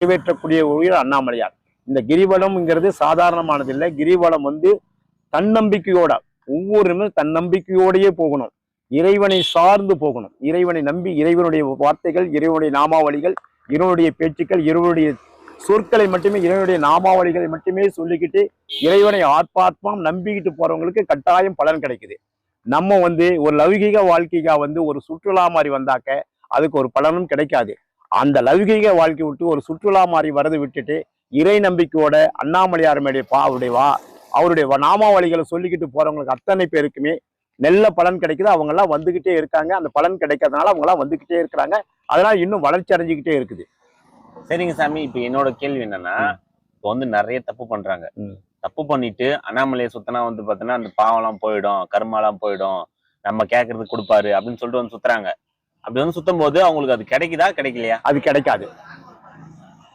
நிறைவேற்றக்கூடிய உயிர் அண்ணாமலையார். இந்த கிரிவலம்ங்கிறது சாதாரணமானது இல்லை. கிரிவலம் தன்னம்பிக்கையோட ஒவ்வொருமே தன்னம்பிக்கையோடையே போகணும். இறைவனை சார்ந்து போகணும். இறைவனை நம்பி இறைவனுடைய வார்த்தைகள், இறைவனுடைய நாமாவளிகள், இறைவனுடைய பேச்சுக்கள், இறைவனுடைய சொற்களை மட்டுமே, இறைவனுடைய நாமாவளிகளை மட்டுமே சொல்லிக்கிட்டு இறைவனை ஆத்மாத்மாம் நம்பிக்கிட்டு போறவங்களுக்கு கட்டாயம் பலன் கிடைக்குது. நம்ம ஒரு லௌகீக வாழ்க்கைக்கா ஒரு சுற்றுலா மாதிரி வந்தாக்க அதுக்கு ஒரு பலனும் கிடைக்காது. அந்த லௌகீக வாழ்க்கை விட்டு ஒரு சுற்றுலா மாதிரி வரது விட்டுட்டு இறை நம்பிக்கையோட அண்ணாமலையார் அவருடைய நாமாவளிகளை சொல்லிக்கிட்டு போறவங்களுக்கு அத்தனை பேருக்குமே நல்ல பலன் கிடைக்குது. அவங்க எல்லாம் வந்துகிட்டே இருக்காங்க. அந்த பலன் கிடைக்கிறதுனால அவங்க எல்லாம் வந்துகிட்டே இருக்கிறாங்க. அதனால இன்னும் வளர்ச்சி அடைஞ்சுக்கிட்டே இருக்குது. சரிங்க சாமி, இப்ப என்னோட கேள்வி என்னன்னா, இப்போ நிறைய தப்பு பண்றாங்க. தப்பு பண்ணிட்டு அண்ணாமலையை சுத்தினா பாத்தீங்கன்னா அந்த பாவம் எல்லாம் போயிடும், கர்மாலாம் போயிடும், நம்ம கேட்கறது கொடுப்பாரு அப்படின்னு சொல்லிட்டு சுத்துறாங்க. அப்படி சுத்தும் போது அவங்களுக்கு அது கிடைக்குதா கிடைக்கலையா? அது கிடைக்காது.